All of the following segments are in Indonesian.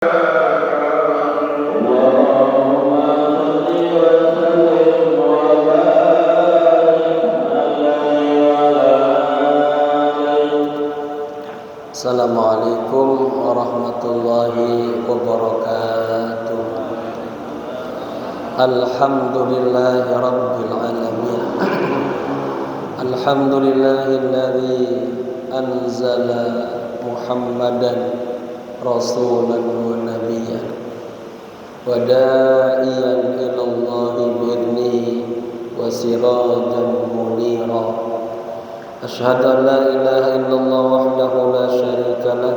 Assalamualaikum warahmatullahi wabarakatuh. Alhamdulillahi rabbil alamin. Alhamdulillahilladzi anzala Muhammadan rasulan wa nabiyyan wa da'iyan ilallahi bi'idnihi wa sirajan munira. Asyhadu an la ilaha illallah wahdahu la syarika lah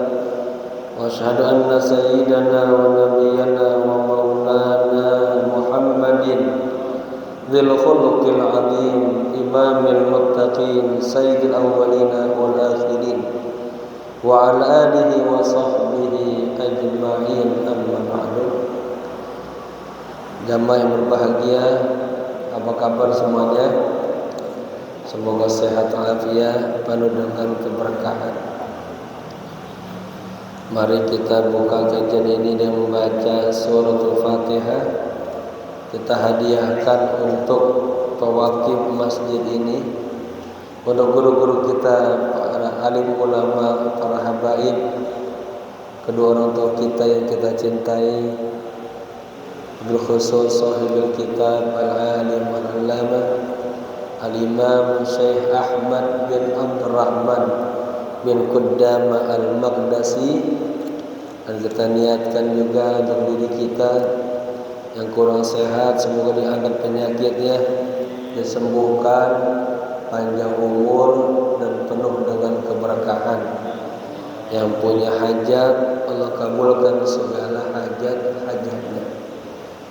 wa asyhadu anna sayyidana wa nabiyyana wa maulana Muhammadin dzil khuluqil azim imamil muttaqin sayyidil awwalina wal akhirin wa ala alihi wa sahbihi ajma'in amma ba'du. Jamaah yang berbahagia, apa kabar semuanya? Semoga sehat walafiat, penuh dengan keberkahan. Mari kita buka kajian ini dengan membaca suratul Fatihah. Kita hadiahkan untuk pewakif masjid ini, untuk guru-guru kita, para alim ulama, para habaib, kedua orang tua kita yang kita cintai, bil khusus sahibul kitab al-alim al-allamah Al-Imam Syekh Ahmad bin Abdurrahman bin Quddama Al-Maqdasi. Dan kita niatkan juga untuk diri kita yang kurang sehat, semoga diangkat penyakitnya, disembuhkan, panjang umur dan penuh dengan keberkahan. Yang punya hajat, Allah kabulkan segala hajat-hajatnya.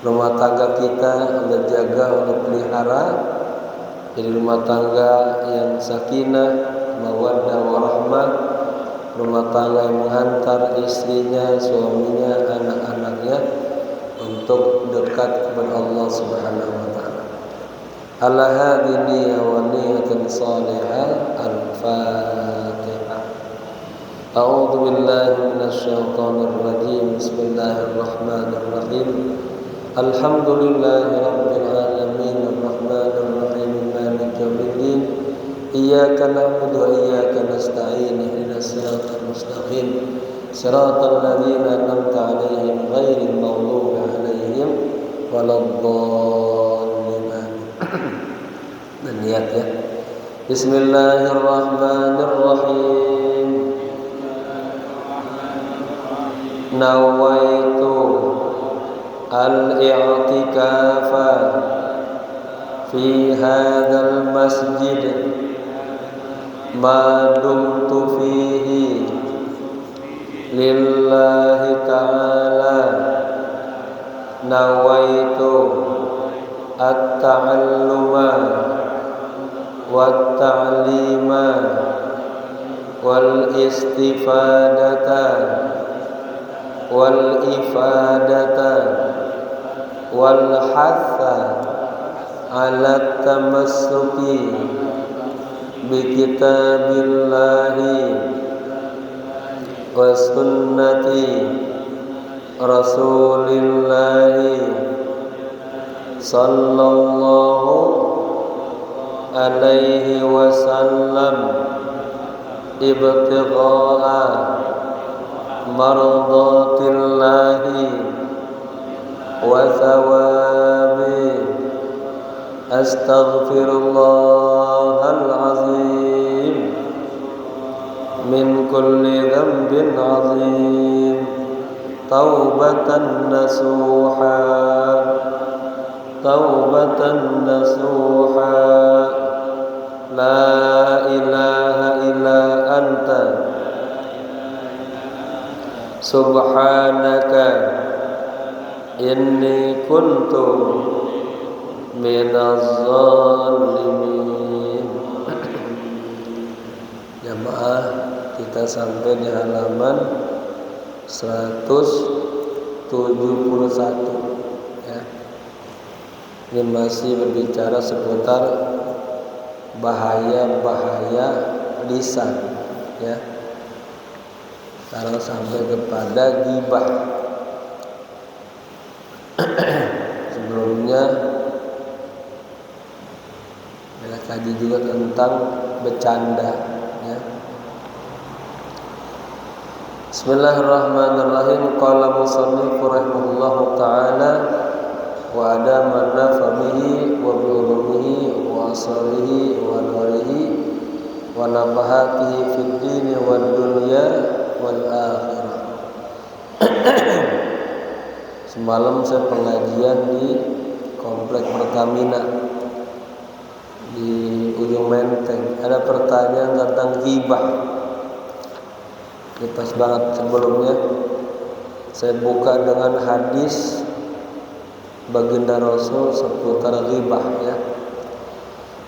Rumah tangga kita Allah jaga, Allah pelihara, jadi rumah tangga yang sakinah, mawaddah warahmah, rumah tangga yang menghantar istrinya, suaminya, anak-anaknya untuk dekat kepada Allah Subhanahu wa taala. Ala hadhihi wa niyatin salihah. Al-Fatihah. A'udzu billahi minasy syaithanir rajim. Bismillahirrahmanirrahim. Alhamdulillahi rabbil alamin arrahmanir rahim maliki yaumiddin iyyaka na'budu wa iyyaka nasta'in ihdinas siratal mustaqim siratal ladzina an'amta 'alaihim ghairil maghdubi 'alaihim waladdallin. Dan niat ya. Bismillahirrahmanirrahim. Nawaitu al-i'tikafa fi hadzal masjid ma dumtu fihi lillahi ta'ala. Nawaitu at-ta'alluma wat-ta'lima wal istifadata wal ifadata wal hatha ala tamassuki bi kitabillahi wa sunnati rasulillahi sallallahu alaihi wasallam ibtigha'a mardatillahi wa thawabi. Astaghfirullahal azim min kulli dhanbin azim taubatan nasuha taubatan nasuha la ilaha illa anta subhanaka inni kuntu minaz zalimin. Jamaah, kita sampai di halaman 171 ya. Ini masih berbicara seputar bahaya-bahaya lisan ya. Sekarang sampai kepada ghibah Sebelumnya kita kaji juga tentang bercanda, ya. Bismillahirrahmanirrahim. Qala musannif rahimahullahu taala wa adama nafamihi wa bi'ulumihi wa asrarihi wa anwarihi wa nafahatihi fid dini wad dunya wal akhirah. Semalam saya pengajian di komplek Pertamina di ujung Menteng. Ada pertanyaan tentang ghibah. Ini pas banget. Sebelumnya saya buka dengan hadis baginda Rasul seputar ghibah, ya.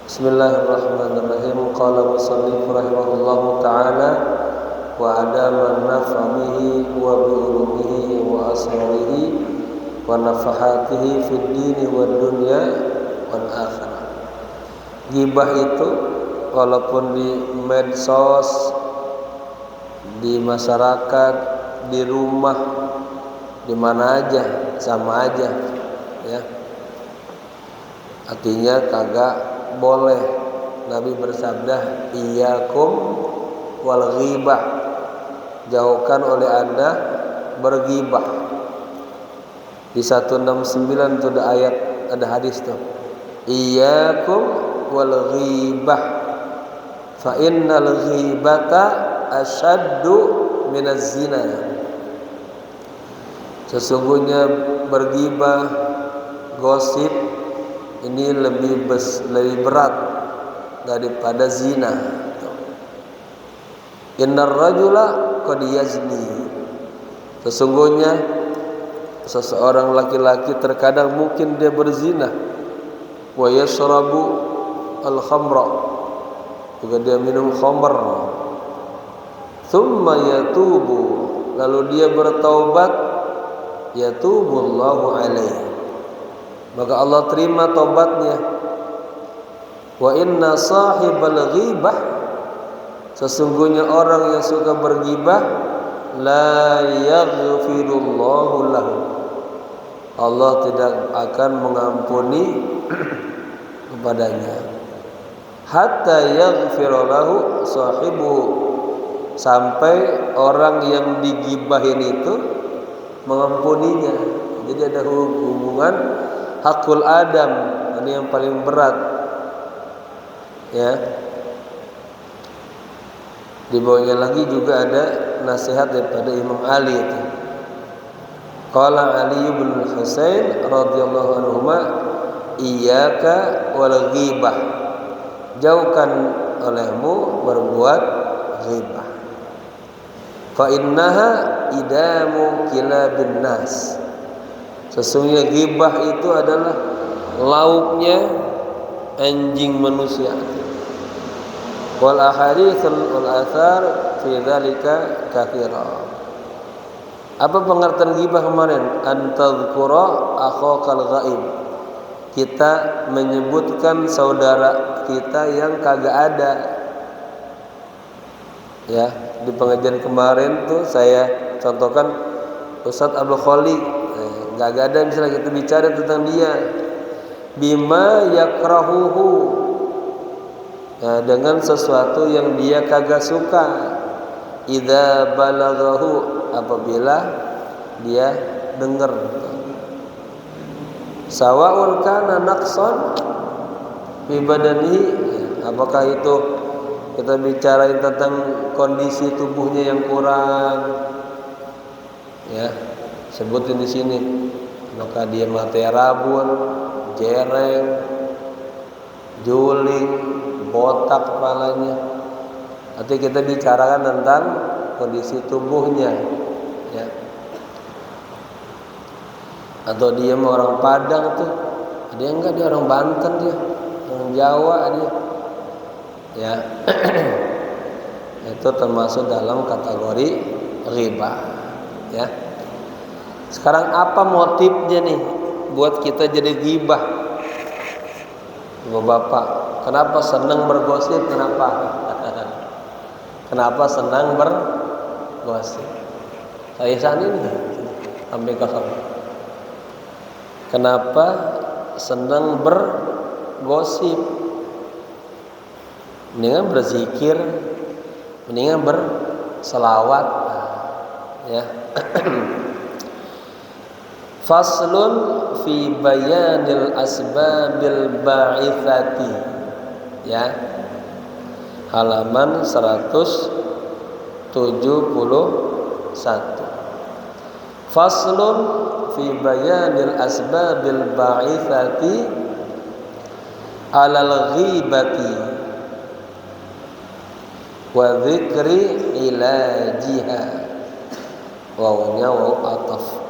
Bismillahirrahmanirrahim. Qala musannif rahimahullahu taala wa adama nafamihi wa bi'ulumihi wa asrarihi wa nafahatihi fid dini wad dunya wal akhirah. Ghibah itu walaupun di medsos, di masyarakat, di rumah, di mana aja sama aja, ya. Artinya kagak boleh. Nabi bersabda, iyyakum wal ghibah, jauhkan oleh Anda berghibah. Di 169 itu ada ayat, ada hadis tuh. Iyyakum wal ghibah fa innal ghibata asyaddu minaz zina. Sesungguhnya berghibah, gosip ini lebih berat daripada zina. Innar rajula qad yazni. Sesungguhnya seseorang laki-laki terkadang mungkin dia berzina. Wa yashrabu al-khamra, juga dia minum khamr. Thumma yatubu, lalu dia bertaubat. Yatubullahu alaihi, maka Allah terima taubatnya. Wa inna sahibal ghibah, sesungguhnya orang yang suka berghibah, la yaghfirullahu lahu, Allah tidak akan mengampuni kepadanya. Hatta yaghfira lahu sahibuhu, sampai orang yang digibahin itu mengampuninya. Jadi ada hubungan hakul adam, ini yang paling berat, ya. Di bawahnya lagi juga ada nasihat daripada Imam Ali itu. Qala Ali bin Husain radhiyallahu anhuma, iyyaka wal ghibah, jauhkan olehmu berbuat ghibah. Fa innaha idamu kilabin nas, sesungguhnya ghibah itu adalah lauknya anjing manusia. Wal ahaditsul wal athar fi dzalika katsira. Apa pengertian ghibah kemarin? Antadzkura akhakal ghaib, kita menyebutkan saudara kita yang kagak ada. Ya, di pengajian kemarin tuh saya contohkan Ustadz Abdul Khali, kagak ada, misalnya kita bicara tentang dia. Bima yakrahuhu, ya, dengan sesuatu yang dia kagak suka. Idza balaghahu, apabila dia dengar. Sawa'un kana naqsan fi badanihi, apakah itu kita bicarain tentang kondisi tubuhnya yang kurang, ya, sebutin di sini. Maka dia mati rabun, jereng, juling, botak kepalanya. Nanti kita bicarakan tentang kondisi tubuhnya, ya. Atau dia orang Padang tuh, dia enggak, dia orang Banten, dia orang Jawa dia, ya. Itu termasuk dalam kategori ghibah, ya. Sekarang apa motifnya nih buat kita jadi ghibah? Bapak, kenapa senang bergosip? Kenapa senang bergosip? Saya ini sampai kosong. Kenapa senang bergosip? Mendingan berzikir, mendingan berselawat, ya. Faslun fi bayanil asbabil ba'itsati, ya. Halaman 171. Faslun fi bayanil asbabil ba'itsati alal ghibati wa dzikri ilajiha. Wawunya waw ataf.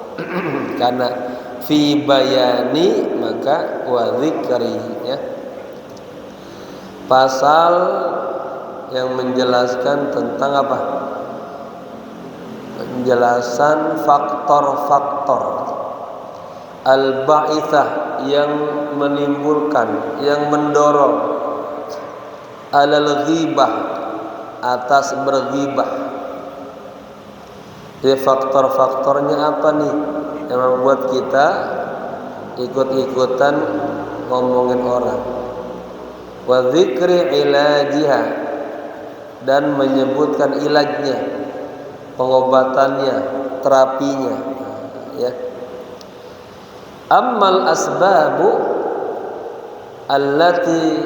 Karena fi bayani maka wa dzikri, ya. Pasal yang menjelaskan tentang apa? Penjelasan faktor-faktor al-ba'itsah yang menimbulkan, yang mendorong alal ghibah, atas berghibah. Jadi faktor-faktornya apa nih yang membuat kita ikut-ikutan ngomongin orang? Wa dzikri ilajiha, dan menyebutkan ilajnya, pengobatannya, terapinya, ya. Ammal asbabu allati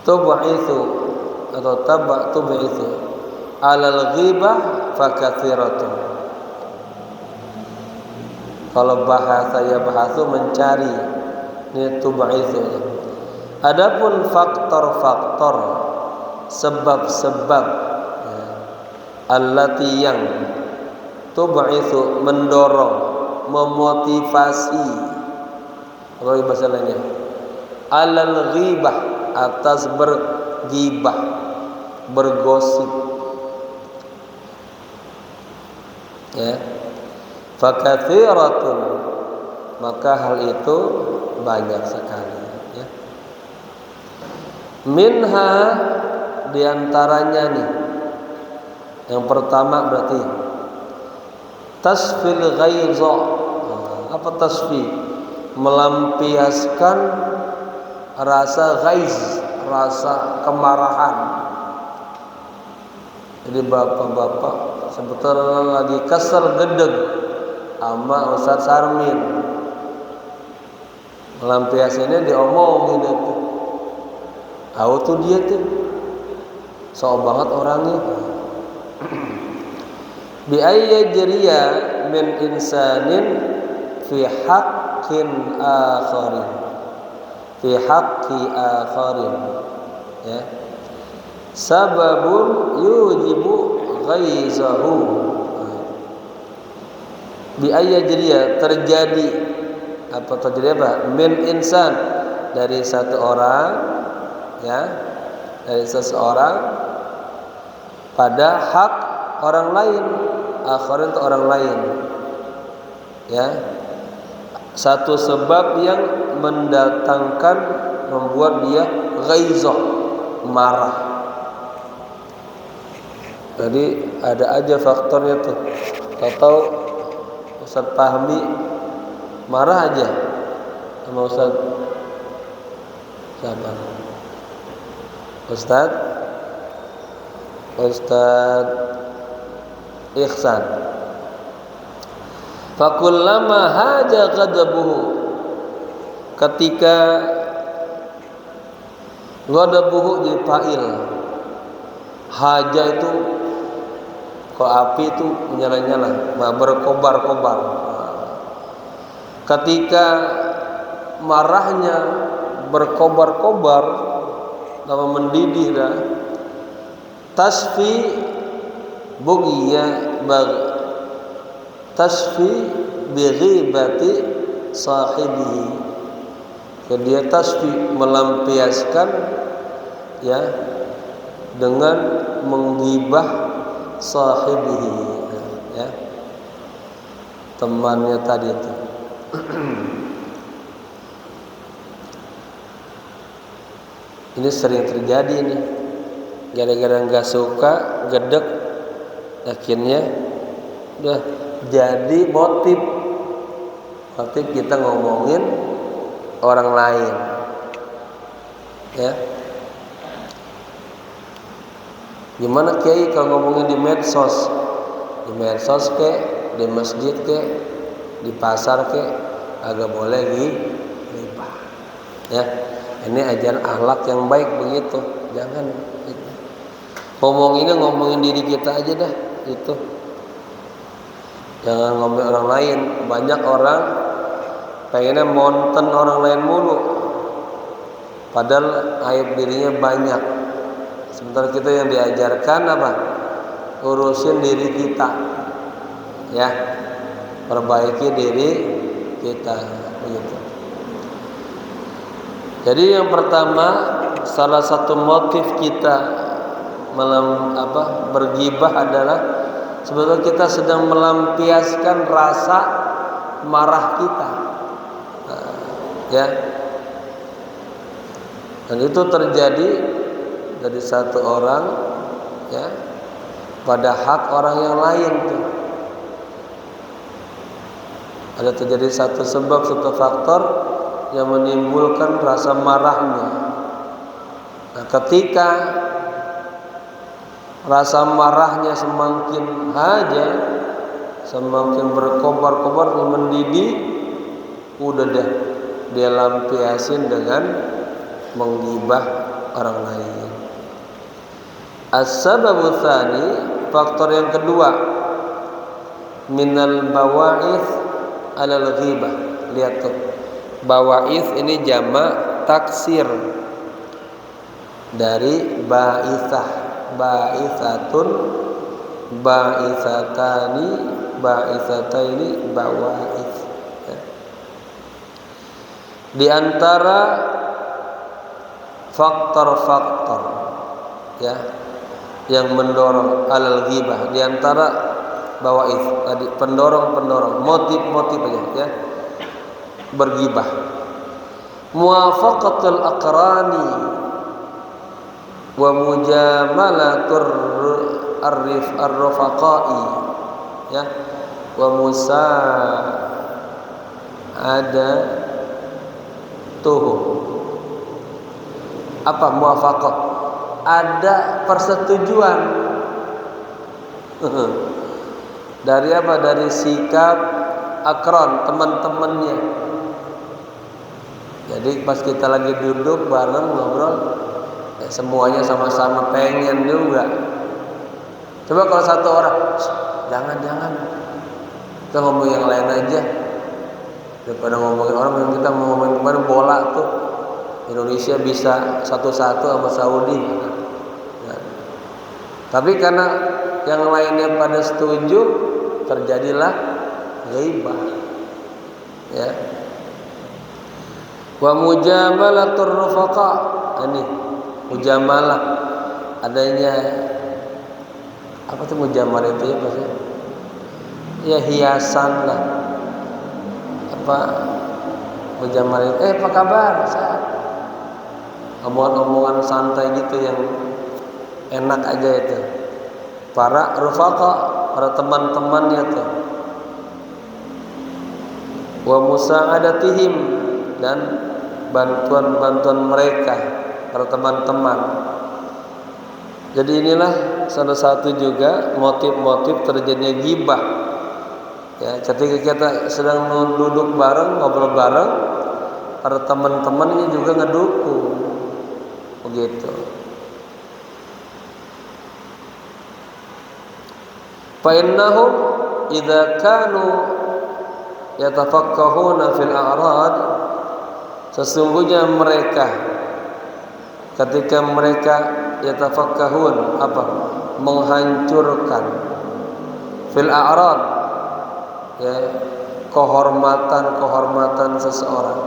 tub'itsu atau tub'itsu 'alal ghibah fakatsiratun. Kalau bahasa ya bahasa mencari, ini tub'itsu. Adapun faktor-faktor, sebab-sebab, ya, allati yang tub'itsu mendorong, memotivasi, apa bahasa lainnya? Alal ghibah, atas berghibah, bergosip, ya. Fakatsiratun, maka hal itu banyak sekali, ya. Minha, diantaranya nih, yang pertama berarti tasfil ghaidha. Apa tasfi? Melampiaskan rasa ghaiz, rasa kemarahan. Jadi bapak-bapak sebetulnya lagi kesel gedeg sama Ustaz Sarmin, melampiaskannya diomongin itu. Tahu tuh dia tuh sok banget orangnya. Bi ayyi jariya min insanin fi haqqin akharin, fi haqqi akharin, ya. Sababun yujibu ghaizahu. Bi ayyi jariya, terjadi apa, terjadi apa? Min insan, dari satu orang, ya, dari seseorang pada hak orang lain. Akharin itu orang lain, ya. Satu sebab yang mendatangkan, membuat dia ghaizah, marah. Jadi ada aja faktornya tuh. Tahu Ustaz Fahmi marah aja sama Ustaz siapa? Ustaz Ihsan. Fakullama haja ghadabuhu, ketika ghadabuhu jadi fa'il. Haja itu kalau api itu menyala-nyala, berkobar-kobar. Ketika marahnya berkobar-kobar, lama mendidih dah, tasfi bugiya tasfi bighibati sahibihi. Dia tasfi, melampiaskan, ya, dengan menggibah sahibihi, ya, temannya tadi itu. Ini sering terjadi nih, gara-gara nggak suka, gedek, akhirnya udah jadi motif kita ngomongin orang lain, ya. Gimana kiai kalau ngomongin di medsos ke, di masjid ke, di pasar ke, agak boleh ghibah, ya. Ini ajaran akhlak yang baik begitu, jangan gitu. Ngomongin diri kita aja dah, itu. Jangan ngomongin orang lain. Banyak orang pengennya monten orang lain mulu, padahal aib dirinya banyak. Sementara kita yang diajarkan apa? Urusin diri kita, ya, perbaiki diri kita, begitu. Jadi yang pertama, salah satu motif kita bergibah adalah sebetulnya kita sedang melampiaskan rasa marah kita, ya. Dan itu terjadi dari satu orang, ya, pada hak orang yang lain tuh. Ada terjadi satu sebab, satu faktor yang menimbulkan rasa marahnya. Nah, ketika rasa marahnya semakin berkobar-kobar, mendidih, udah deh dia lampiasin dengan menggibah orang lain. As-sababu tsani, faktor yang kedua, minal bawa'ith alal ghibah. Lihat tuh, bawa'ith ini jamak taksir dari ba'ithah, ba'ithatun, ba'ithatani, ba'ithataini, bawa'ith, ya. Di antara faktor-faktor, ya, yang mendorong alal ghibah, di antara bawa'ith tadi, pendorong, motif aja, ya, bergibah, muwafaqatul aqrani wa mujamalatur ar-rafaqai, ya, wa musa'adatuhum. Apa muwafaqah? Ada persetujuan dari apa? Dari sikap akron, teman-temannya. Jadi pas kita lagi duduk bareng ngobrol, ya, semuanya sama-sama pengen juga. Coba kalau satu orang, jangan, kita ngomong yang lain aja, daripada ngomongin orang. Yang kita ngomongin kemarin bola tuh, Indonesia bisa 1-1 sama Saudi, ya. Tapi karena yang lainnya pada setuju, terjadilah ghibah, ya. Wa mujamalatur rufaqa, ini mujamalah, adanya apa tuh mujamalah itu, ya, maksudnya ya hiasan lah, apa mujamalah, apa kabar, omongan-omongan santai gitu yang enak aja itu. Para rufaqa, para teman-temannya tuh. Wa musa'adatihim, dan bantuan mereka, para teman-teman. Jadi inilah salah satu juga motif-motif terjadinya ghibah, ya, ketika kita sedang duduk bareng, ngobrol bareng, para teman-temannya juga ngedukung, begitu. Fa innahum idza kanu yatafaqqahuna fil a'rad, sesungguhnya mereka ketika mereka yatafaqqahun, apa? Menghancurkan fil a'rad, ya, kehormatan seseorang.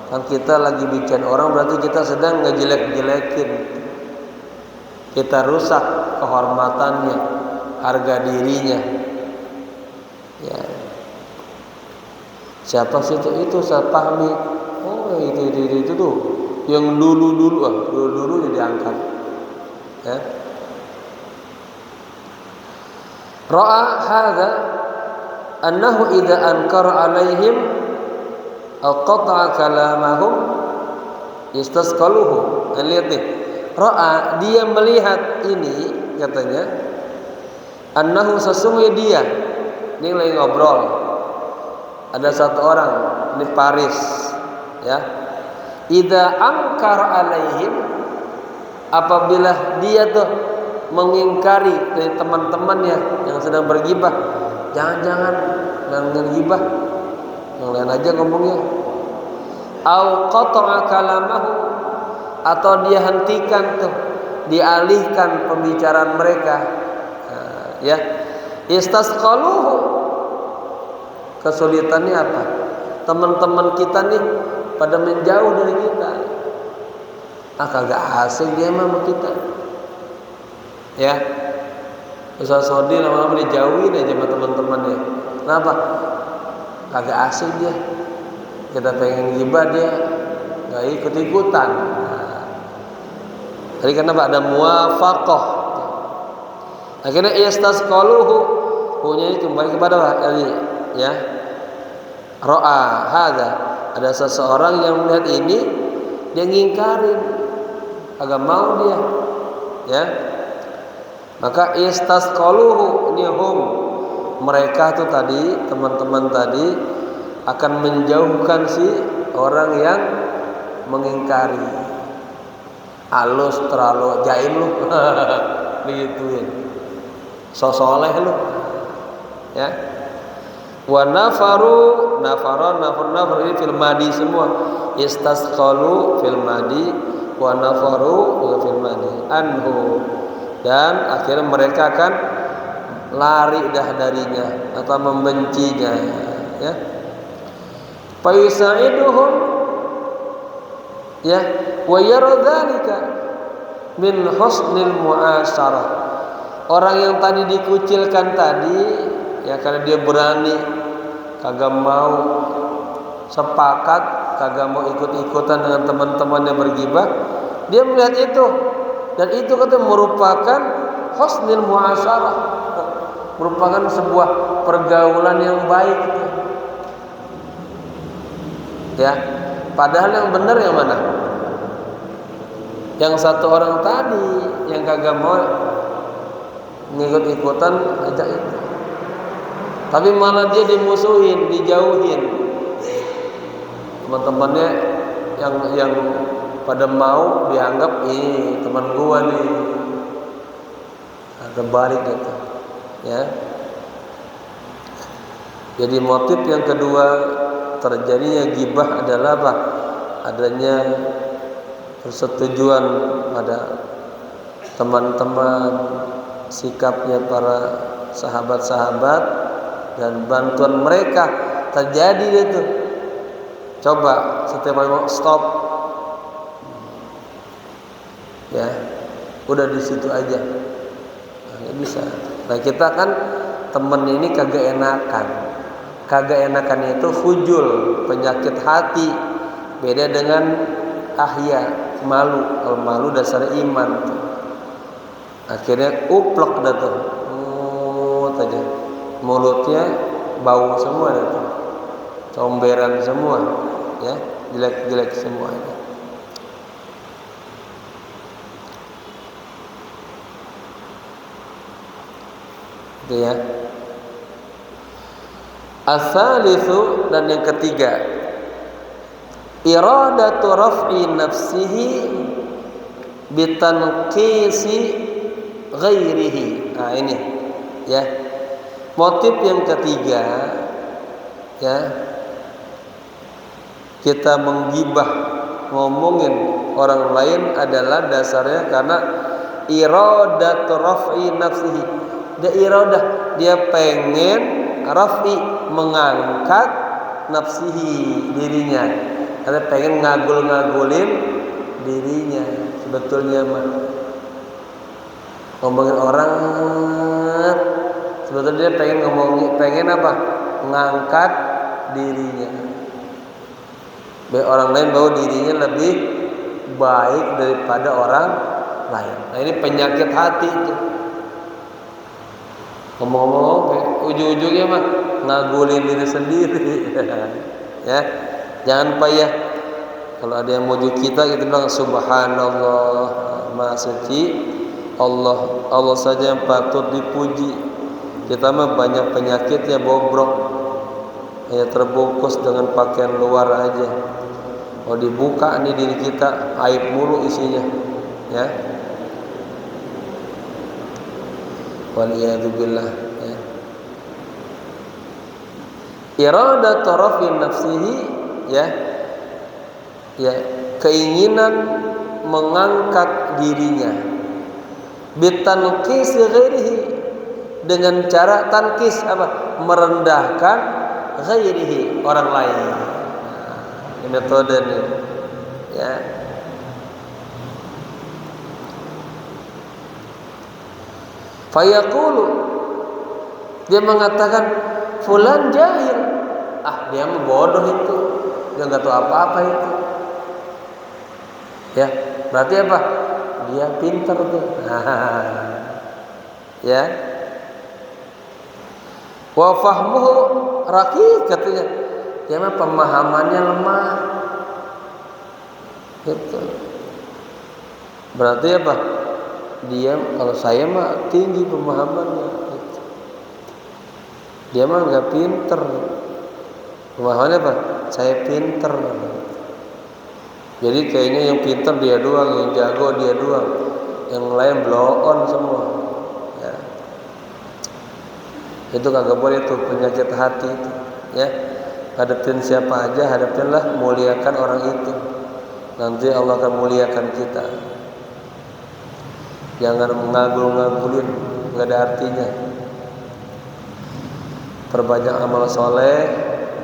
Kan kita lagi bicara orang, berarti kita sedang ngejelek-jelekin, kita rusak kehormatannya, harga dirinya, ya. Siapa sih itu saya pahami, oh itu tuh yang dulu jadi angkat, ya. Ra'a hadza annahu idza ankara alaihim aw qata'a kalamahum istasqaluhu. Lihat nih, ra'a, dia melihat ini, katanya, annahu, sesungguhnya dia, ini lagi ngobrol, ada satu orang, ini Paris, ya, idza ankara alaihim, apabila dia tuh mengingkari dari teman-temannya yang sedang bergibah, jangan ngegibah, yang lain aja ngomongnya. Au qata'a kalamahu, atau dia hentikan tuh, dialihkan pembicaraan mereka, ya. Istasqaluhu, kesulitannya apa? Teman-teman kita nih pada menjauh dari kita. Kagak asing dia sama kita, ya. Ustaz Sodi lama-lama dijauhin aja sama teman-temannya. Kenapa? Kagak asing dia. Kita pengen gibah, dia nggak ikut-ikutan. Tadi kenapa? Ada muwafaqah. Akhirnya istasqaluhu, punya kembali kepada tadi, ya. Ra'a hadza, ada seseorang yang melihat ini, dia ngingkarin, agak mau dia, ya. Maka istasqaluhu, ini mereka tuh tadi, teman-teman tadi akan menjauhkan si orang yang mengingkari. Halus, terlalu jaim lu, begituin, sosoleh lu, ya. Wa nafar ini fil madi semua. Istasqalu fil madi, wa nafaru fil madi anhu, dan akhirnya mereka akan lari dah darinya atau membencinya, ya. Fayusaiduhum, ya, wa yaradzalika min husnil muasyarah. Orang yang tadi dikucilkan tadi, ya, karena dia berani, kagak mau sepakat, kagak mau ikut-ikutan dengan teman-teman yang bergibah, dia melihat itu, dan itu katanya merupakan husnul muasyarah, merupakan sebuah pergaulan yang baik, ya. Padahal yang benar yang mana? Yang satu orang tadi yang kagak mau ngikut-ikutan ajak itu, tapi malah dia dimusuhin, dijauhin. Teman-temannya yang pada mau dianggap ini teman gua nih, terbalik gitu, ya. Jadi motif yang kedua terjadinya gibah adalah apa? Adanya persetujuan pada teman-teman, sikapnya para sahabat-sahabat, dan bantuan mereka terjadi itu. Coba setiap kali mau stop, ya, udah di situ aja, nggak bisa. Nah, kita kan temen ini kagak enakan itu fujul, penyakit hati, beda dengan ahya, malu. Kalau malu dasar iman tuh. Akhirnya uplek dah tuh, aja mulutnya bau semua dah tuh, comberan semua, ya, jelek-jelek semua. Itu ya. As-salisu, dan yang ketiga, iradatu raf'i nafsihi bitanqisi ghairihi. Nah, ini, ya. Motif yang ketiga, ya, kita menggibah, ngomongin orang lain adalah dasarnya karena iradatu raf'i nafsihi. Dia iradah, dia pengen raf'i, mengangkat nafsihi, dirinya. Karena pengen ngagul-ngagulin dirinya. Sebetulnya mah ngomongin orang, sebetulnya dia pengen apa? Ngangkat dirinya. Biar orang lain bahwa dirinya lebih baik daripada orang lain. Nah, ini penyakit hati itu. Ngomong-ngomong ujung-ujungnya mah ngagulin diri sendiri. Ya, jangan payah. Kalau ada yang muji kita bilang subhanallah, maha suci Allah. Allah saja yang patut dipuji. Kita mah banyak penyakitnya bobrok, hanya terbungkus dengan pakaian luar aja. Kalau dibuka nih diri kita aib mulu isinya, ya. Waliyadzubillah, ya. Irada tarafin nafsihi, ya, ya, keinginan mengangkat dirinya, bitanqis ghairihi, dengan cara tankis apa? Merendahkan ghairihi, orang lain. Ini metode nih, ya. Fayaqulu, dia mengatakan fulan jahil. Ah, dia mah bodoh itu. Dia enggak tahu apa-apa itu. Ya, berarti apa? Dia pintar tuh. Ya. Wa fahmuhu raqiq, katanya. Dia mah pemahamannya lemah. Gitu. Berarti apa? Dia, kalau saya mah tinggi pemahamannya. Gitu. Dia mah enggak pinter. Pemahamannya apa? Saya pinter. Jadi kayaknya yang pinter dia doang, yang jago dia doang, yang lain blow on semua. Ya. Itu kagak boleh tuh, penyakit hati itu. Ya, hadapin siapa aja, hadapinlah, muliakan orang itu. Nanti Allah akan muliakan kita. Jangan ngagul-ngagulin, nggak ada artinya. Perbanyak amal soleh,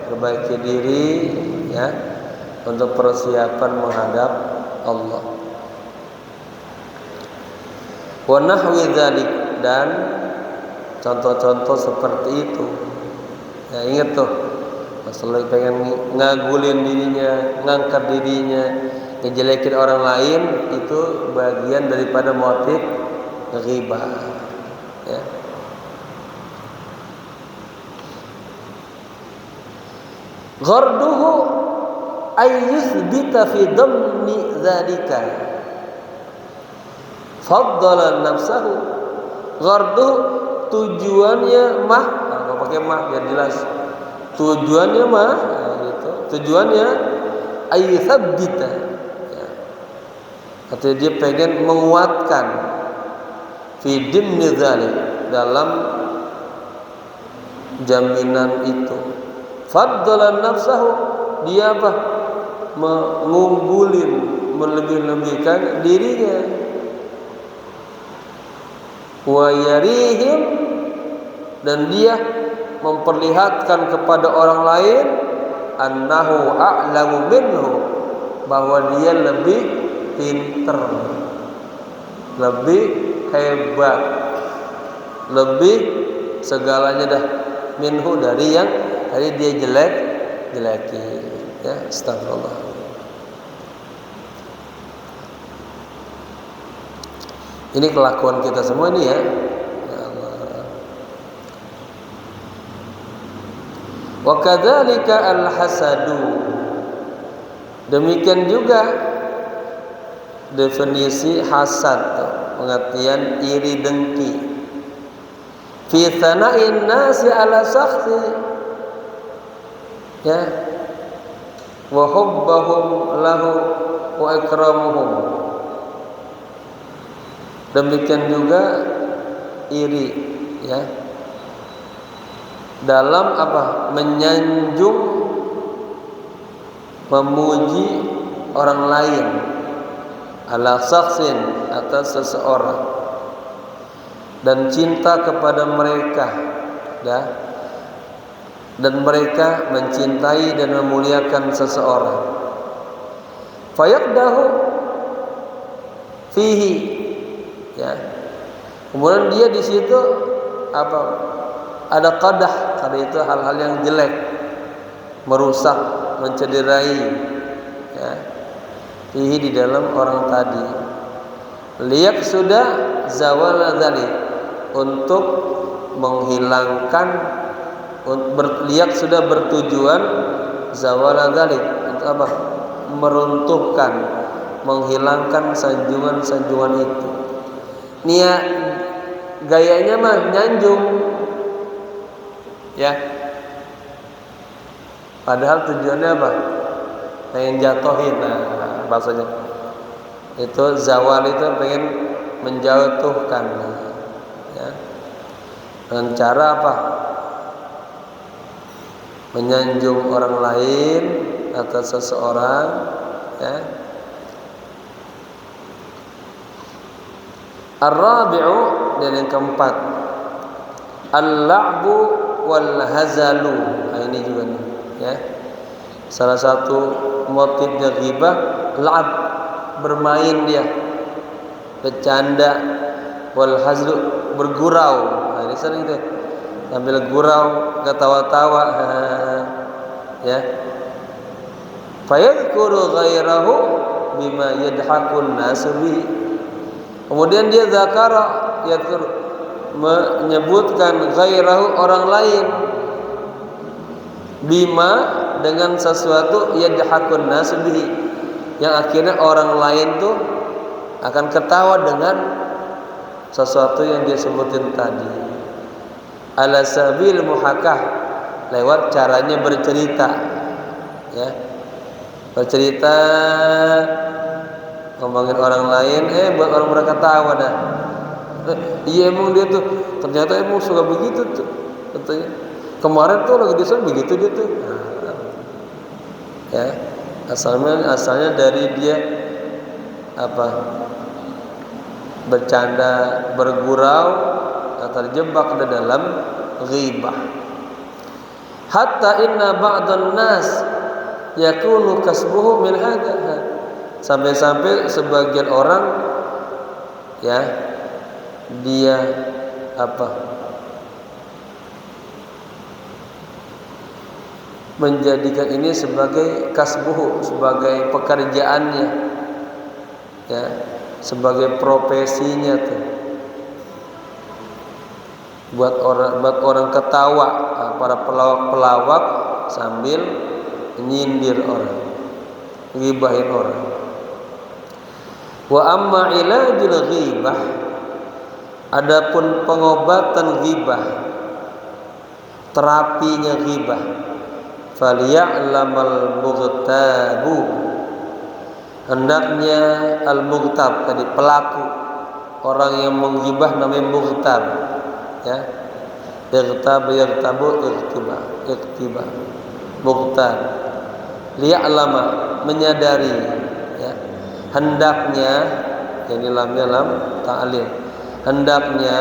perbaiki diri, ya, untuk persiapan menghadap Allah. Wa nahwi dzalik, dan contoh-contoh seperti itu. Ya, ingat tuh, masalah pengen ngagulin dirinya, ngangkat dirinya, ngejelekin orang lain, itu bagian daripada motif ghibah. Ya. Gharduhu ay yuthbita fi dhammi dzalika faddala nafsahu. Gharduhu, tujuannya mah, kalau pakai mah biar jelas. Tujuannya mah, gitu. Tujuannya ay yuthbita. Ya. Artinya dia pengen menguatkan fi dhammi dzalik, dalam jaminan itu. Faddalan nafsahu, dia apa? Mengunggulin, melebih-lebihkan dirinya. Wa yarihim, dan dia memperlihatkan kepada orang lain annahu a'lamu minhu, bahwa dia lebih pinter, lebih hebat, lebih segalanya dah, minhu, dari yang tadi dia jelek-jeleki. Ya, astagfirullah. Ini kelakuan kita semua ini, ya. Ya Allah. Wa kadzalika al-hasadu, demikian juga definisi hasad, pengertian iri dengki. Fi tsana'in nasi ala syakhsi, ya, wa hubbahum lahu wa ikramuhum. Demikian juga iri, ya, dalam apa? Menyanjung, memuji orang lain, ala syakhsin, atas seseorang, dan cinta kepada mereka, ya, dan mereka mencintai dan memuliakan seseorang. Fayaqdahu fihi, ya, kemudian dia di situ apa? Ada qadah, karena itu hal-hal yang jelek, merusak, mencederai, ya, fihi, di dalam orang tadi. Liyak sudah zawala dzalik, untuk menghilangkan, liak sudah bertujuan zawala dzalik, untuk apa? Meruntuhkan, menghilangkan sanjungan-sanjungan itu. Niat gayanya mah nyanjung, ya. Padahal tujuannya apa? Pengen jatuhin, bahasanya. Itu zawal itu pengen menjatuhkan, ya. Dengan cara apa? Menyanjung orang lain atau seseorang, ya. Ar-rabi'u, dan yang keempat, al-la'bu wal hazalu. Nah, ini juga nih, ya. Salah satu motifnya ghibah, la'ab, bermain dia, bercanda, wal hazlu, bergurau. Nah, ini sering itu, sambil gurau, ketawa-tawa, ya. Fayadhkuru ghairahu bima yadhakun nasu bihi. Kemudian dia zakara, yadhkur, menyebutkan ghairahu, orang lain, bima, dengan sesuatu yadhakun nasu bihi, yang akhirnya orang lain tuh akan ketawa dengan sesuatu yang dia sebutin tadi. Ala sabil muhakah, lewat caranya bercerita, ya. Bercerita, ngomongin orang lain, buat orang mereka ketawa dah. Iya emang dia tuh, ternyata emang suka begitu tuh, katanya. Kemarin tuh lagi disuruh begitu dia tuh. Ya, asalnya dari dia apa? Bercanda, bergurau, terjebak di dalam ghibah. Hatta inna ba'dhan nas yakunu kasbuhu min hadha. Sampai-sampai sebagian orang, ya, dia apa? Menjadikan ini sebagai kasbuhu, sebagai pekerjaannya, ya, sebagai profesinya tuh. Buat orang ketawa, para pelawak sambil nyindir orang, ngibahin orang. Wa amma ilajul ghibah, adapun pengobatan ghibah, terapinya ghibah, faliya'lamal mughtabu, hendaknya al-mughtab, tadi pelaku, orang yang menghibah namanya mughtab, ya. Ightabu, ightiba, mughtab. Liya'lama, menyadari, ya. Hendaknya, ini lamnya lam ta'lil, hendaknya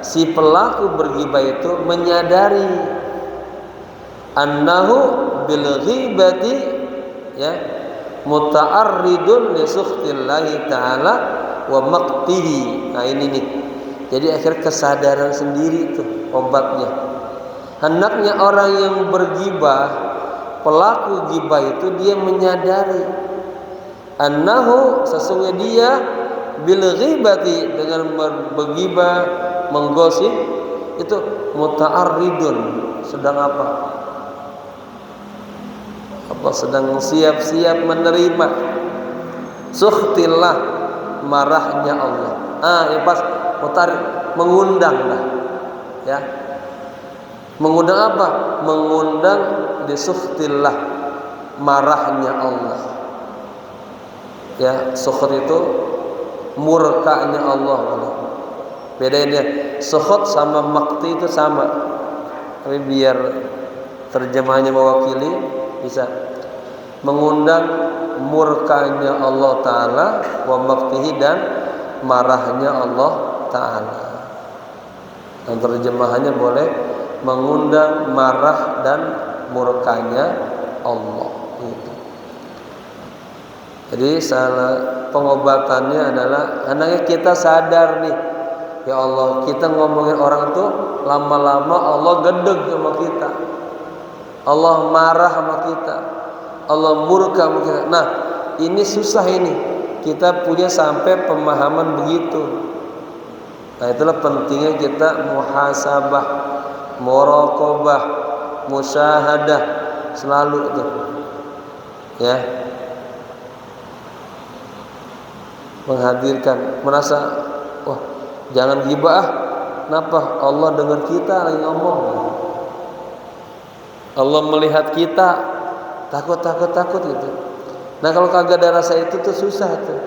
si pelaku berghibah itu menyadari annahu bil ghibati, ya, muta'arridun li sukhtillahi ta'ala wa maqtihi. Nah ini nih, jadi akhir kesadaran sendiri itu obatnya. Hendaknya orang yang berghibah, pelaku ghibah itu, dia menyadari annahu, sesungguhnya dia bil ghibati, dengan berghibah, menggosip itu, muta'arridun, sedang apa? Sedang siap-siap menerima sukhtillah, marahnya Allah. Yang pas muta'arrid, mengundang lah, ya. Mengundang apa? Mengundang di sukhtillah, marahnya Allah. Ya, sukhut itu murkanya Allah. Bedanya sukhut sama makti itu sama, tapi biar terjemahnya mewakili, bisa mengundang murkanya Allah Ta'ala, wa maktihi, dan marahnya Allah Ta'ala. Dan terjemahannya boleh mengundang marah dan murkanya Allah itu. Jadi salah pengobatannya adalah hendaknya kita sadar nih, ya Allah, kita ngomongin orang tuh lama-lama Allah gedeg sama kita, Allah marah sama kita, Allah murka sama kita. Nah ini susah, ini kita punya sampai pemahaman begitu, Nah, itulah pentingnya kita muhasabah, muraqabah, musyahadah selalu itu. Ya. Menghadirkan, merasa wah, jangan ghibah. Kenapa? Allah dengar kita lagi ngomong. Allah melihat kita, takut gitu. Nah, kalau kagak ada rasa itu tuh susah tuh.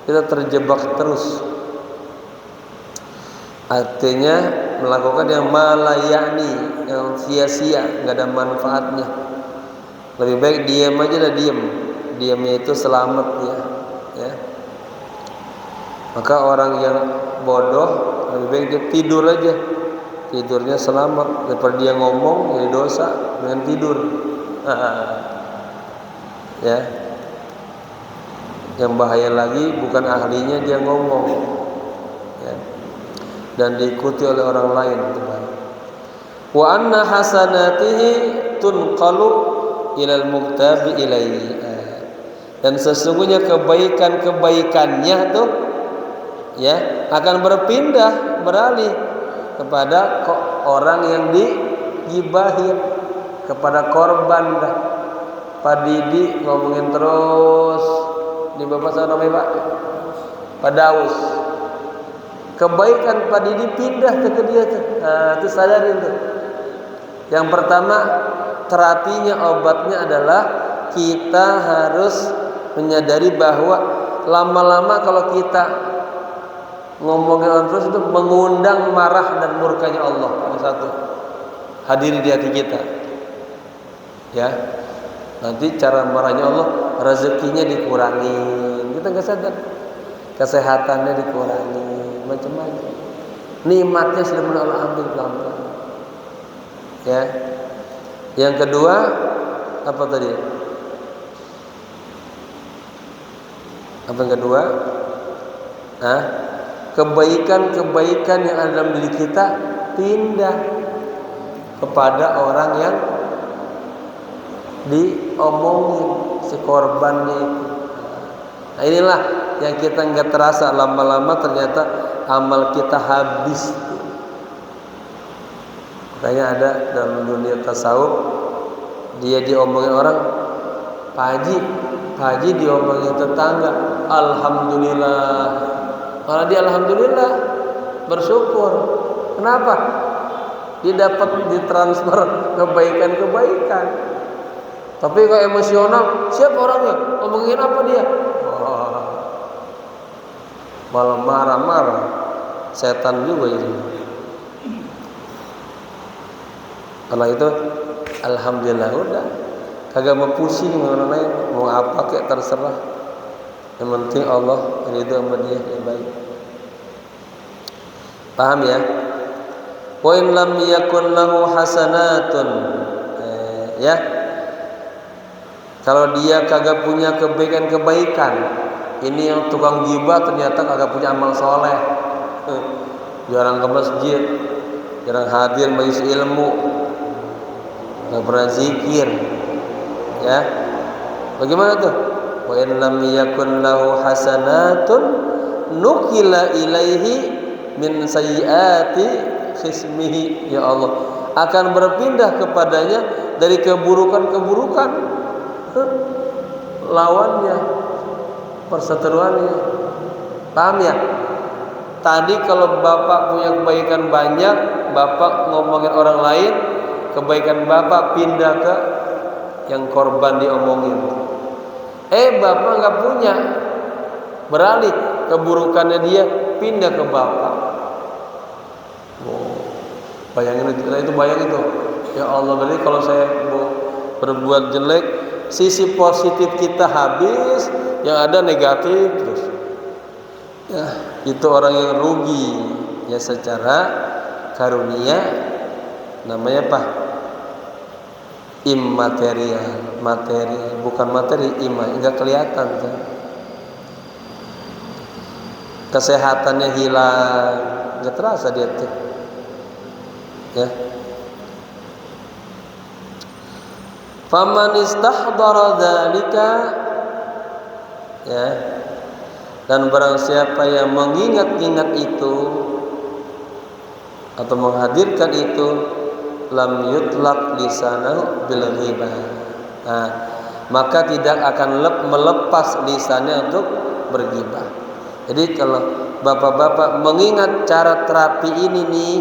Kita terjebak terus. Artinya melakukan yang malayani, yang sia-sia, nggak ada manfaatnya. Lebih baik diam aja dah, diamnya itu selamat ya. Maka orang yang bodoh lebih baik dia tidur aja, tidurnya selamat daripada dia ngomong jadi dosa dengan tidur. Ya, yang bahaya lagi bukan ahlinya dia ngomong, ya, dan diikuti oleh orang lain. Wa anna hasanatihi tunqalu ilal muktabi ilaihi. Dan sesungguhnya kebaikannya tuh ya akan beralih kepada orang yang digibahin, kepada korban dah. Pak Didi ngomongin terus di bapak saya namanya Pak Daus. Kebaikan Pak Didi pindah ke dia tuh. Nah, itu sadarin tuh. Yang pertama, terapinya, obatnya adalah kita harus menyadari bahwa lama-lama kalau kita ngomongin orang terus itu mengundang marah dan murkanya Allah. Yang satu, hadiri di hati kita. Ya, nanti cara marahnya Allah, rezekinya dikurangi, kita nggak sadar, kesehatannya dikurangi, macam-macam. Nikmatnya sudah mulai Allah ambil pelan-pelan. Ya, yang kedua apa tadi? Apa yang kedua? Kebaikan yang ada dalam diri kita pindah kepada orang yang diomongin, si korbannya itu. Nah, inilah yang kita nggak terasa, lama-lama ternyata amal kita habis. Makanya ada dalam dunia tasawuf, dia diomongin orang, Pak Haji diomongin tetangga, alhamdulillah. Malah dia alhamdulillah, bersyukur. Kenapa? Dia dapat ditransfer kebaikan. Tapi kalau emosional, siapa orangnya? Ngomongin apa dia? Malah marah-marah. Setan juga itu. Karena itu, alhamdulillah udah. Kagak mau pusing orang lain, mau apa kayak terserah. Yang penting Allah ridho sama dia yang baik. Paham ya? Wa in lam yakun lahu hasanatun. Ya. Kalau dia kagak punya kebaikan, ini yang tukang ghibah ternyata kagak punya amal soleh, jarang ke masjid, jarang hadir majelis ilmu, nggak pernah zikir, ya. Bagaimana tuh? Wa in lam yakun lahu hasanatun nukila ilaihi min sayyiati khismihi. Ya Allah, akan berpindah kepadanya dari keburukan lawannya, perseteruannya. Paham ya? Tadi kalau bapak punya kebaikan banyak, bapak ngomongin orang lain, kebaikan bapak pindah ke yang korban diomongin. Bapak nggak punya, beralih keburukannya dia pindah ke bapak. Bayangin itu, bayangin itu. Ya Allah, berarti kalau saya berbuat jelek, sisi positif kita habis, yang ada negatif terus. Ya, itu orang yang rugi ya secara karunia, namanya apa? Immaterial, materi, bukan materi, enggak kelihatan kan. Kesehatannya hilang, enggak terasa dia tuh. Ya. Faman istahdara dzalika, ya, dan barang siapa yang mengingat-ingat itu, atau menghadirkan itu, lam yutlaq lisanahu bil ghibah. Nah, maka tidak akan melepas lisannya untuk bergibah. Jadi kalau bapak-bapak mengingat cara terapi ini nih,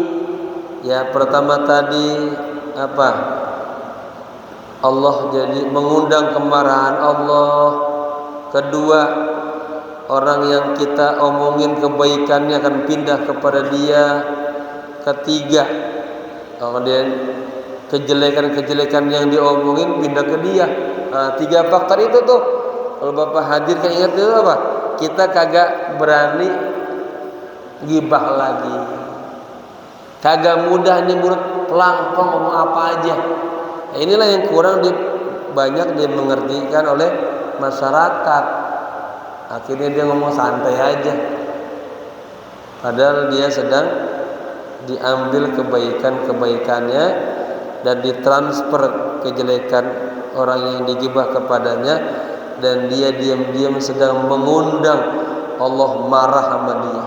ya pertama tadi apa? Allah jadi mengundang kemarahan Allah. Kedua, orang yang kita omongin kebaikannya akan pindah kepada dia. Ketiga, kemudian kejelekan-kejelekan yang diomongin pindah ke dia. Nah, 3 faktor itu tuh kalau bapak hadirkan, ingat itu apa? Kita kagak berani gibah lagi, kagak mudah nih mulut pelang-pelang ngomong apa aja. Nah, inilah yang kurang banyak dimengertikan oleh masyarakat. Akhirnya dia ngomong santai aja, padahal dia sedang diambil kebaikan-kebaikannya dan ditransfer kejelekan orang yang digibah kepadanya, dan dia diam-diam sedang mengundang Allah marah sama dia,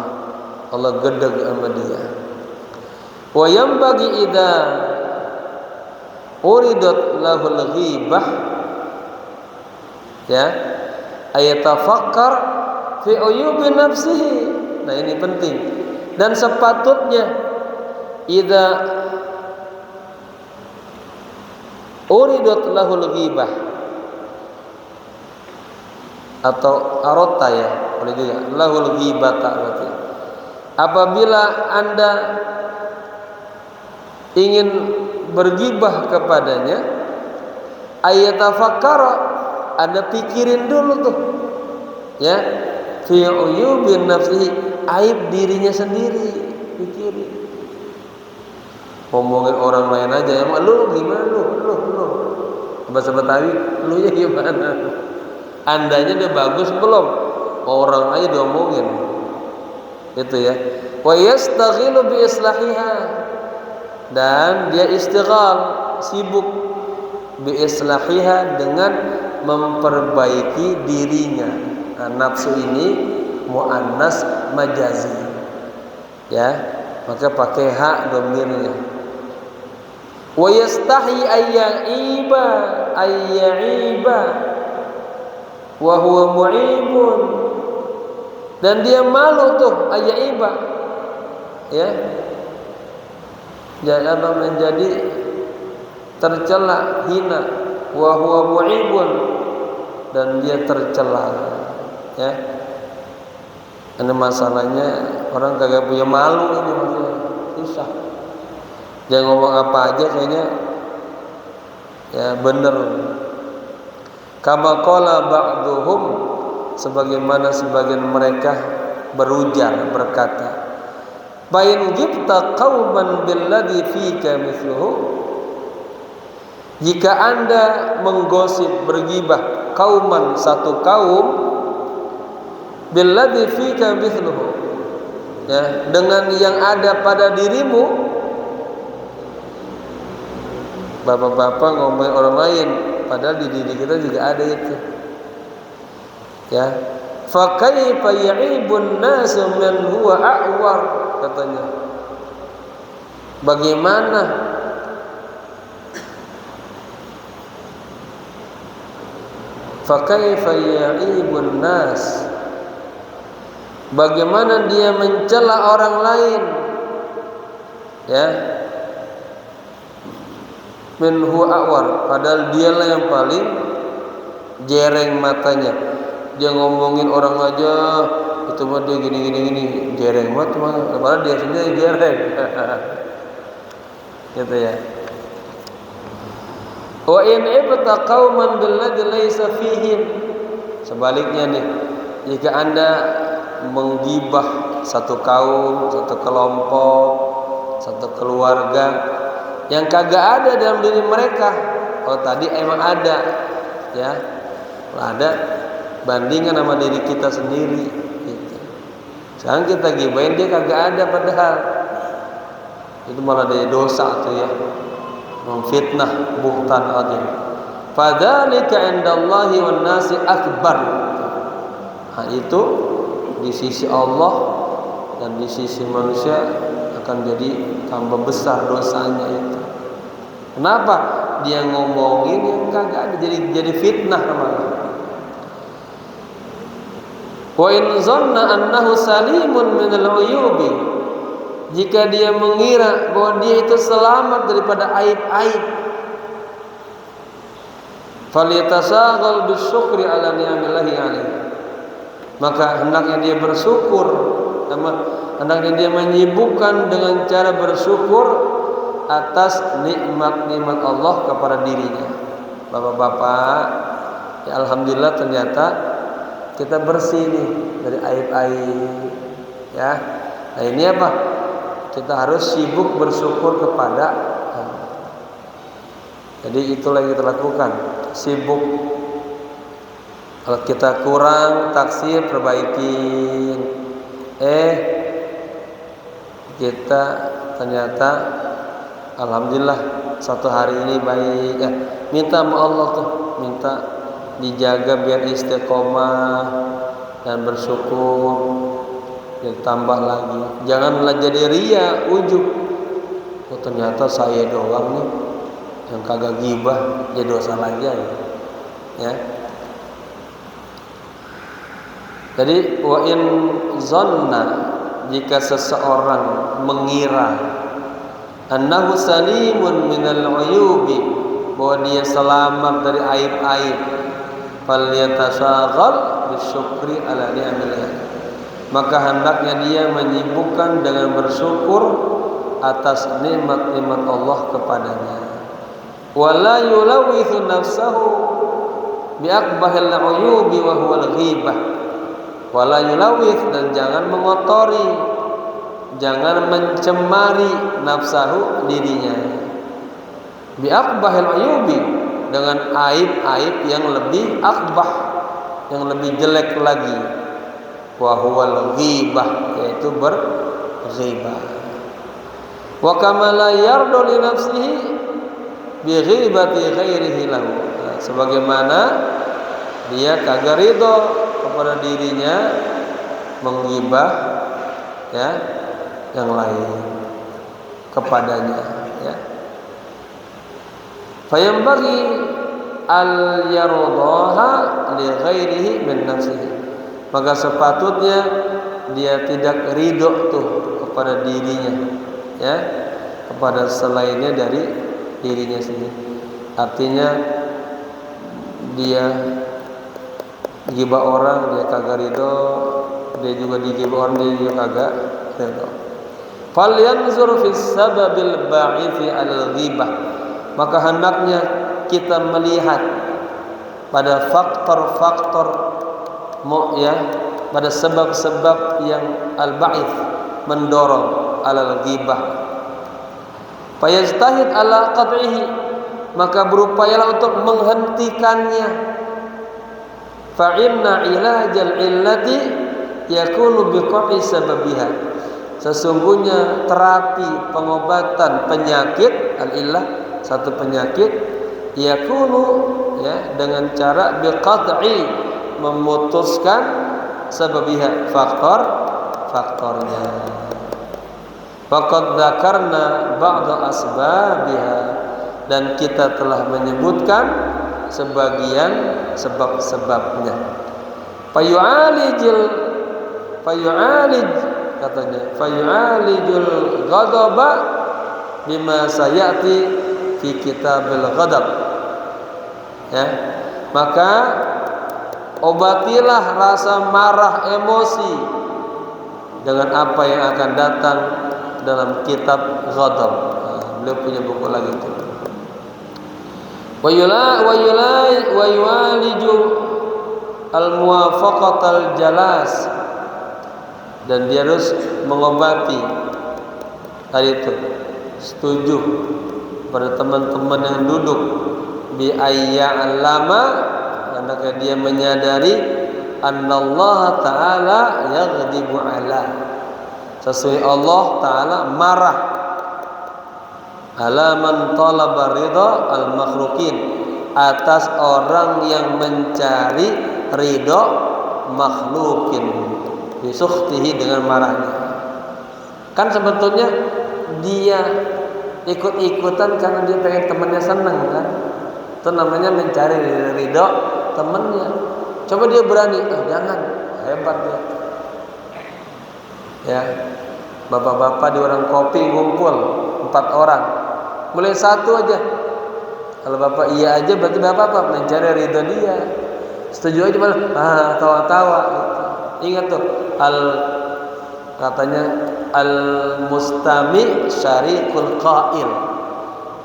Allah gedeg sama dia. Wa yanbaghi idza uridat lahul ghibah, ya, ayatafakkar fi uyubi nafsihi. Nah, ini penting. Dan sepatutnya idza uridat lahul ghibah atau arota, ya, boleh juga lahul ghibata, berarti apabila Anda ingin bergibah kepadanya, ayatafakkara, Anda pikirin dulu tuh, ya, fi uyubin nafsihi, aib dirinya sendiri, pikirin. Ngomongin orang lain aja, ya, lu gimana lu bahasa Betawi, lu ya gimana? Andanya dia bagus belum? Orang aja diomongin. Itu ya. Wa yastaghilu bi islahiha, dan dia istighal, sibuk bi islahiha, dengan memperbaiki dirinya. Nah, nafsu ini muannas majazi, ya, maka pakai hak domirnya. Wa yastahi ayyaiba wa huwa mu'ibun, dan dia malu tuh ayyaiba, ya, jadi menjadi tercela, hina, wa huwa mu'ibun, dan dia tercela, ya. Ini masalahnya orang kagak punya malu, ini masalah susah. Dia ngomong apa aja kayaknya ya bener. Kama qala ba'duhum, sebagaimana sebagian mereka berujar, berkata, bain gibta qauman billadhi fika mithluhu, jika Anda menggosip, bergibah, kauman, satu kaum, billadhi fika mithluhu, ya, dengan yang ada pada dirimu. Bapak-bapak ngomongin orang lain, padahal di diri kita juga ada itu, ya. Fa kaifa ya'ibun nasu man huwa a'war, katanya. Bagaimana fa kaifa ya'ibun nas, bagaimana dia mencela orang lain, ya, min huwa a'war, padahal dialah yang paling jereng matanya. Dia ngomongin orang aja, itu mah dia gini, jereng banget mah, padahal dia sendiri jereng. Gitu ya. Wa in ibta qauman billadzi laysa fihim, sebaliknya nih, jika Anda menggibah satu kaum, satu kelompok, satu keluarga yang kagak ada dalam diri mereka. Oh, tadi emang ada, ya, ada, bandingkan sama diri kita sendiri, gitu. Sekarang kita gibahin, dia kagak ada, padahal itu malah dari dosa tuh, ya, memfitnah, buhtan adzim. Fadzalika indallahi wan nasi akbar. Nah, itu di sisi Allah dan di sisi manusia akan jadi tambah besar dosanya itu. Kenapa? Dia ngomongin yang kagak ada, jadi fitnah malah. Wa in zanna annahu salimun minal uyubi, jika dia mengira bahwa dia itu selamat daripada aib-aib, falyatasaghal bisyukri ala ni'amillahi alaihi, maka hendaknya dia bersyukur, hendaknya dia menyibukkan dengan cara bersyukur atas nikmat-nikmat Allah kepada dirinya. Bapak-bapak, ya alhamdulillah ternyata kita bersih nih dari aib-aib, ya. Nah ini apa? Kita harus sibuk bersyukur kepada Allah. Jadi itulah yang kita lakukan, sibuk. Kalau kita kurang taksir, perbaikin. Kita ternyata alhamdulillah satu hari ini baik, ya. Minta sama Allah tuh, minta dijaga biar istiqomah dan bersyukur, dan tambah lagi. Janganlah jadi ria, ujub. Oh ternyata saya doang nih yang kagak gibah, ya dosa lagi ya. Jadi wa in zanna, jika seseorang mengira annahu salimun minal uyubi, bahwa dia selamat dari aib-aib, falyatasaghal bisyukri ala ni'amillah, maka hendaknya dia menyibukkan dengan bersyukur atas nikmat-nikmat Allah kepadanya. Wala yulawithu nafsahu biaqbahil uyubi wa huwal ghibah. Wala yulawith, dan jangan mengotori, jangan mencemari nafsahu, dirinya, biaqbahil uyubi, dengan aib-aib yang lebih akbah, yang lebih jelek lagi, wa huwal ghibah, yaitu berghibah. Wa kama la yardu li nafsihi bi ghibati ghairihi lahu, sebagaimana dia kagak ridho kepada dirinya menggibah, ya, yang lain kepadanya, ya. Fayambaghi al yardaha li ghairihi min nafsihi, maka sepatutnya dia tidak ridho tuh kepada dirinya, ya, kepada selainnya dari dirinya sendiri. Artinya dia gibah orang, dia kagak ridho, dia juga digibah orang, dia juga kagak ridho. Falyanzur fis sababil ba'ithi al ghibah, maka hendaknya kita melihat pada faktor-faktor, ya, pada sebab-sebab yang al-ba'ith, mendorong alal ghibah. Fayajtahid ala qat'ihi, maka berupayalah untuk menghentikannya. Fa inna ilajal illati yakunu biqa'i sababiha, sesungguhnya terapi pengobatan penyakit, al-illah, satu penyakit, yakunu, ya, dengan cara biqat'i, memutuskan, sababiha, faktornya. Faqad dzakarna ba'da asbabiha, dan kita telah menyebutkan sebagian sebab-sebabnya. Fayu'alij, katanya, fayu'alijul ghadaba bima sayati fi kitabil ghadab, ya, maka obatilah rasa marah, emosi, dengan apa yang akan datang dalam kitab ghadab. Beliau punya buku lagi itu. Wa yuwaliju al-muwafaqatal jalas, dan dia harus mengobati tadi itu, setuju pada teman-teman yang duduk, bi ayya'lama, hendaknya dia menyadari annallaha ta'ala yaghdibu ala, sesungguhnya Allah ta'ala marah ala man talaba ridha al makhluqin, atas orang yang mencari ridha makhlukin, bisukhtihi, dengan marahnya. Kan sebetulnya dia ikut-ikutan karena dia pengen temannya seneng kan. Itu namanya mencari ridho temannya. Coba dia berani, jangan, hebat dia. Ya, bapak-bapak di warung kopi ngumpul 4 orang, mulai 1 aja. Kalau bapak iya aja berarti bapak apa? Mencari ridho dia. Setuju aja malah tawa-tawa. Gitu. Ingat tuh katanya al mustami syarikul qail.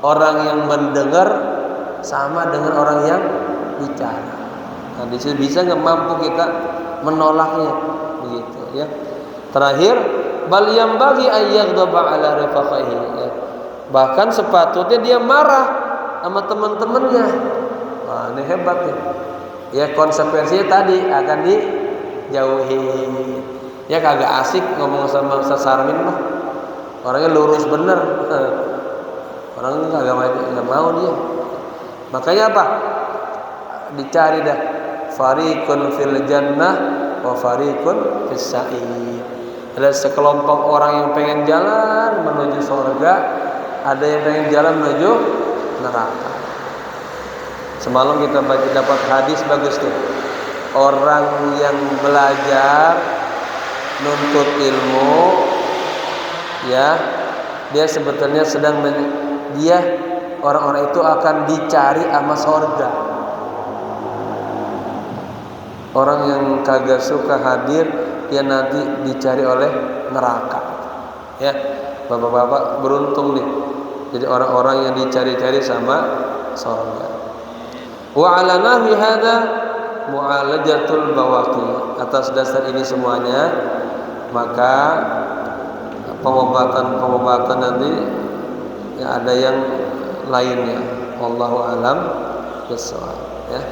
Orang yang mendengar sama dengan orang yang bicara. Nah, di situ bisa nggak mampu kita menolaknya, begitu ya. Terakhir, bal yang bagi ayyaghdaba ala rifaqaihi. Ya. Bahkan sepatutnya dia marah sama teman-temannya. Wah, ini hebat ya. Ya konsekuensinya tadi akan dijauhi. Ya kagak asik ngomong sama Ustaz Sarmin mah. Orangnya lurus bener. Orangnya kagak mau dia. Makanya apa? Dicari dah. Fariqun fil jannah wa fariqun fis sa'ir. Ada sekelompok orang yang pengen jalan menuju surga, ada yang pengen jalan menuju neraka. Semalam kita dapat hadis bagus tuh. Orang yang belajar nuntut ilmu, ya, dia sebetulnya orang-orang itu akan dicari sama surga. Orang yang kagak suka hadir, dia nanti dicari oleh neraka. Ya, bapak-bapak beruntung nih. Jadi orang-orang yang dicari-cari sama surga. Wa 'ala nahwi hadza mu'alajatul bawaqi. Atas dasar ini semuanya, maka pengobatan nanti ya ada yang lainnya. Wallahu alam bissawab, ya.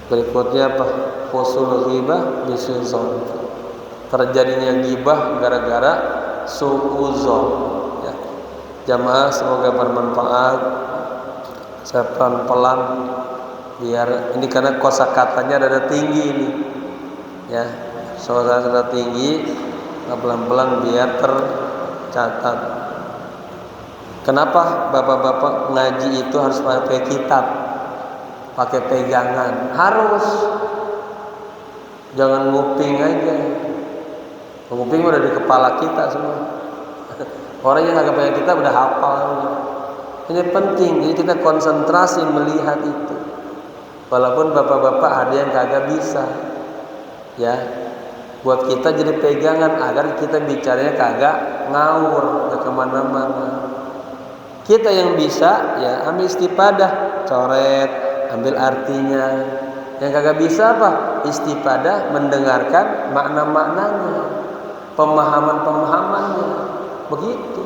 Berikutnya apa? Fusul ghibah bisuzon. Terjadinya ghibah gara-gara suuzon, ya. Jamaah semoga bermanfaat. Saya pelan-pelan biar ini karena kosakatanya rada tinggi ini. Ya, suara rada tinggi, pelan-pelan biar tercatat. Kenapa bapak-bapak ngaji itu harus pakai kitab? Pakai pegangan, harus. Jangan nguping aja. Nguping udah di kepala kita semua. Orang yang agak pegang kitab udah hafal. Ini penting, jadi kita konsentrasi melihat itu. Walaupun bapak-bapak ada yang kagak bisa, ya, buat kita jadi pegangan agar kita bicaranya kagak ngawur, gak kemana-mana. Kita yang bisa, ya, ambil istifadah, coret, ambil artinya. Yang kagak bisa apa? Istifadah, mendengarkan makna-maknanya, pemahaman-pemahamannya, begitu.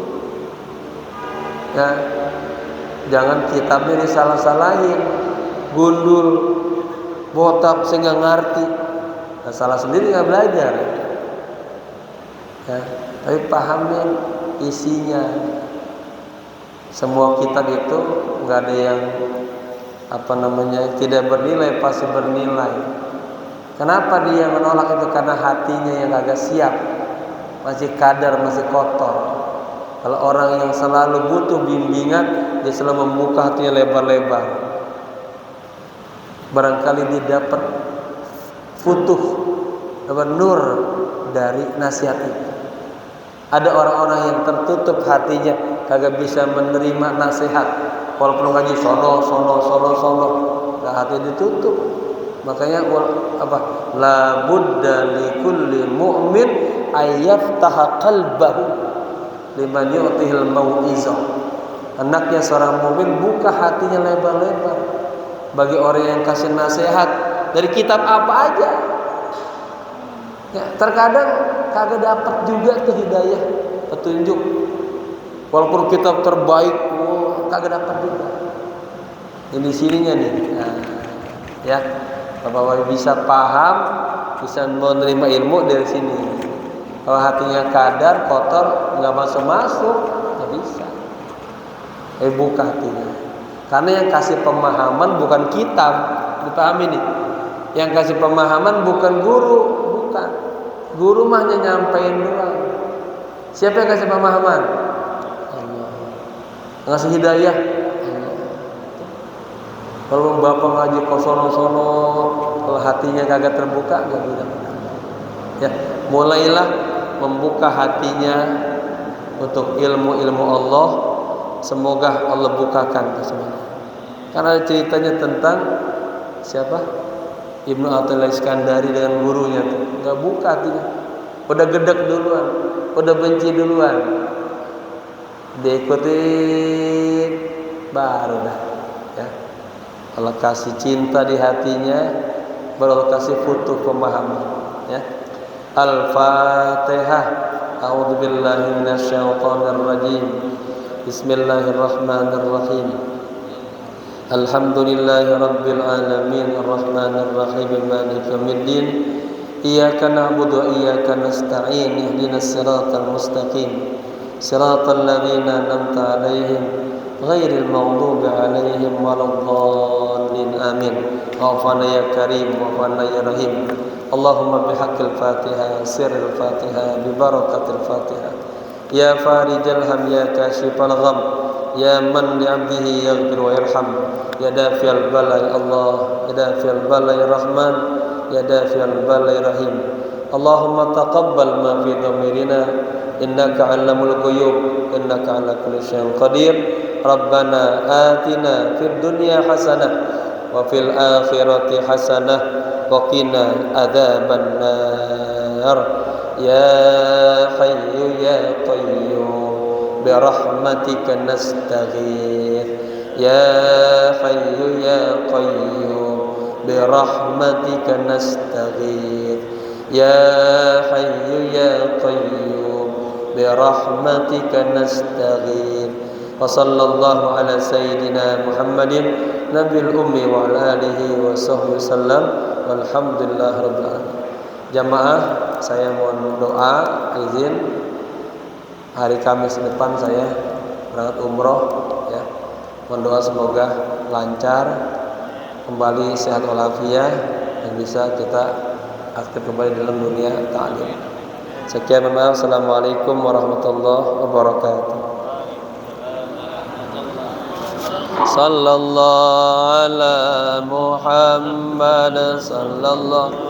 Ya, jangan kitabnya disalah-salahin, gundul, botak, saya nggak ngerti. Nah, salah sendiri nggak belajar. Ya, tapi pahamnya isinya. Semua kitab itu nggak ada yang tidak bernilai, pasti bernilai. Kenapa dia menolak itu? Karena hatinya yang agak siap, masih kadar, masih kotor. Kalau orang yang selalu butuh bimbingan, dia selalu membuka hatinya lebar-lebar. Barangkali dia dapat futuh, dapat nur dari nasihat itu. Ada orang-orang yang tertutup hatinya, kagak bisa menerima nasihat. Walaupun ngaji sono, nah, hati ditutup. Makanya la budda li kulli mu'min ayyaftaha qalbahu liman yu'tihil mau'izah. Hendaknya seorang mukmin buka hatinya lebar-lebar bagi orang yang kasih nasihat dari kitab apa aja. Ya, terkadang kagak dapat juga tuh hidayah, petunjuk. Walaupun kitab terbaik, kagak dapat juga. Ini sininya nih. Nah, ya, Bapak-bapak bisa paham, bisa menerima ilmu dari sini. Kalau hatinya kadar, kotor, nggak masuk, nggak bisa. Buka hatinya. Karena yang kasih pemahaman bukan kitab, dipahami nih. Yang kasih pemahaman bukan guru, bukan. Guru mah hanya nyampein doang. Siapa yang kasih pemahaman? ngasih hidayah. Kalau bapak ngaji kosono-sono, kalau hatinya kagak terbuka, nggak bisa. Ya, mulailah membuka hatinya untuk ilmu-ilmu Allah. Semoga Allah bukakan semuanya. Karena ceritanya tentang siapa? Ibnu Athaillah Iskandari dengan gurunya tuh, nggak buka hatinya. Udah gedek duluan, udah benci duluan. Diikutin baru dah. Ya. Allah kasih cinta di hatinya, baru Allah kasih futuh pemahaman. Ya. Al-Fatihah. A'udzubillahi minasyaitonirrajim. Bismillahirrahmanirrahim. Alhamdulillahi rabbil alamin arrahmanir rahim maliki yaumiddin. Iyyaka na'budu wa iyyaka nasta'in ihdinas siratal mustaqim. Siratal ladzina an'amta 'alaihim ghairil maghdubi 'alaihim waladdallin. Amin. Wa'fana ya karim wa'fana ya rahim. Allahumma bihaqqil Fatihah sirril Fatihah bi barakatil Fatihah. Ya farijal ham ya kashifal gham ya man li 'abdihi yaghfir wa yarham. Ya dafi'al bala ya Allah, ya dafi'al bala ya Rahman, ya dafi'al bala ya Rahim. Allahumma taqabbal ma fi dhamirina innaka 'allamul ghuyub innaka 'ala kulli syai'in qadir. Rabbana atina fid dunya hasanah wa fil akhirati hasanah wa qina adzaban nar. Ya hayyu ya qayyum bi rahmatika nastaghith. Ya hayyu ya qayyum bi rahmatika nastaghith. Ya hayyu ya qayyum bi rahmatika nastaghith. Wa sallallahu ala sayyidina Muhammadin nabil ummi wa ala alihi wa sahbihi wasallam. Walhamdulillah rabbil alamin. Jamaah, saya mohon doa izin hari Kamis depan saya berangkat umroh ya. Mohon doa semoga lancar, kembali sehat walafiat dan bisa kita aktif kembali dalam dunia ta'lim. Sekian, maaf. Assalamualaikum warahmatullahi wabarakatuh. Sallallahu ala Muhammad sallallahu